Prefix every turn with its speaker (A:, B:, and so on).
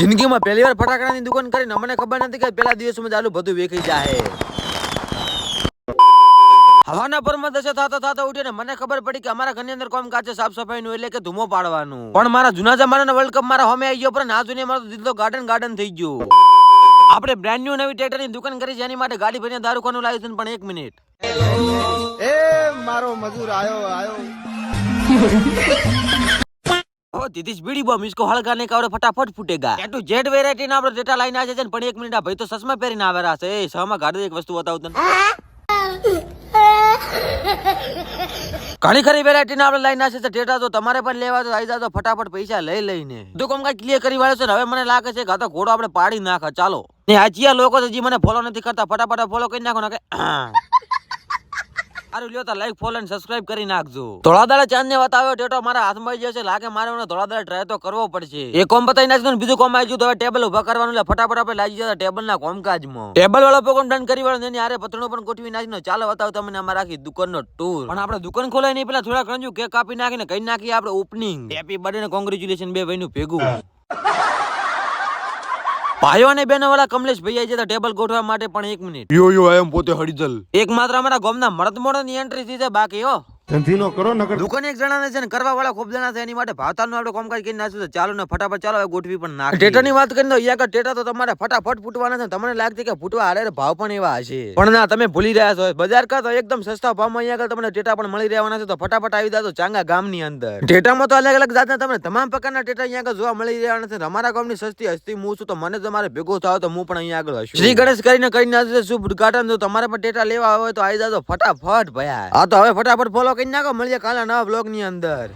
A: જિંદગીમાં પહેલી વાર ફટાકડાની દુકાન કરીને મને ખબર નથી કે પેલા દિવસમાં ચાલુ બધું વેચી જાય. હવાના પરમાં દશે થતા ઉઠીને મને ખબર પડી કે અમારા ઘરની અંદર કામકાજ છે સાફ સફાઈનું, એટલે કે ધુમો પાડવાનું. પણ મારા જૂના જમાનાનો વર્લ્ડ કપ મારા હોમે આવી ગયો, પણ આ જૂની મારો દિલ તો ગાર્ડન થઈ ગયું. આપણે બ્રાન્ડ ન્યુ નવી ટ્રેક્ટરની દુકાન કરી છે, એની માટે ગાડી ભરીને દારૂ ખાનું લાવ્યું છે. પણ 1 મિનિટ,
B: એ મારો મજૂર આયો.
A: દીદી બીડી બોમ્બ इसको हल्का नहीं का फटाफट फूटेगा. टू जेड वेरायटी ना આપણે ડેટા લાઈન આવે છે, પણ 1 મિનિટ આ ભાઈ તો ચશ્મા પહેરીને આવેલા છે. એ સામા ગાડી એક વસ્તુ બતાવું તને. ઘણી ખરી વેરાયટી ના આપણે લાઈન છે ડેટા, તો તમારે પણ લેવા તો આવી જાવ તો ફટાફટ પૈસા લઈને તો કોમ કઈ ક્લિયર કરી વાળો છે. હવે મને લાગે છે કે આ તો ઘોડો આપણે પાડી નાખે. ચાલો ને આજીયા લોકો હજી મને ફોલો નથી કરતા, ફટાફટ ફોલો કરી નાખો ને. સારું લ્યો તો લાઈક ફોલો અને સબસ્ક્રાઇબ કરી નાખજો. ધોળાદાડા ચાંદ ને બતાવ્યો ટેટો મારા હાથમાં જશે. લાગે મારે ધોળાદાડા ટ્રાય તો કરવો પડશે. એ કોમ બતાવી નાખજો ને બીજું કોમ આવી ગયું તો હવે ટેબલ ઉભા કરવાનું. એટલે ફટાફટ આપણે લાગી જતા ટેબલ ના કોમકાજમાં. ટેબલ વાળો પ્રોગ્રામ ડન કરી વાળો એની આરે પતણું પણ ગોઠવી નાખીને ચાલો બતાવો તમને અમારા આખી દુકાનનો ટૂર. પણ આપણે દુકાન ખોલાય નહીં પેલા થોડા કંજુ કેક કાપી નાખીને કઈ નાખીએ આપણે ઓપનિંગ. હેપી બર્થડે ને કોંગ્રેચ્યુલેશન બે ભાઈનું ભેગું. ભાઈઓ અને બહેનો વાળા કમલેશ ભાઈ આવી જતા ટેબલ ગોઠવા માટે. પણ 1 મિનિટ,
C: યો આઈ એમ પોતે હડીદલ.
A: એક માત્ર અમારા ગામના મરદ મોડો ની એન્ટ્રી થઈ છે, બાકી હો
B: ધંધીનો કરો નકર
A: દુકાન એક જણા છે ને કરવા વાળા ખૂબ જણા છે. એની માટે ભાવતાલનું આપણે કામકાજ કરી નાખ્યું છે. ચાલો ને ફટાફટ ચાલો ગોઠવી પણ નાખ. ટેટાની વાત કરીને તો યાર ટેટા તો તમારે ફટાફટ ફૂટવાના છે. તમને લાગતી કે ફૂટવા હારે ભાવ પણ એવા હશે, પણ ના, તમે ભૂલી રહ્યા છો. બજાર કા તો એકદમ સસ્તા ભાવમાં અહીંયા આગળ તમને ટેટા પણ મળી રહેવાના છે. તો ફટાફટ આવી જાવ ચાંગા ગામની અંદર. ટેટામાં તો અલગ અલગ જાતના તમને તમામ પ્રકારના ટેટા અહીંયા આગળ જોવા મળી રહેવાના છે. અમારા ગામની સસ્તી હસ્તી હું છું, તો મને તમારે ભેગો થાવ તો હું પણ અહીંયા આગળ હશું. શ્રી ગણેશ કરીને કરીને નાખ્યું છે શુભ ઉદઘાટન. તો તમારે પણ ટેટા લેવા હોય તો આવી જાવ ફટાફટ ભયા. હા તો હવે ફટાફટ ફોલો કરી નાખો. મળીએ કાલે નવા બ્લોગ ની અંદર.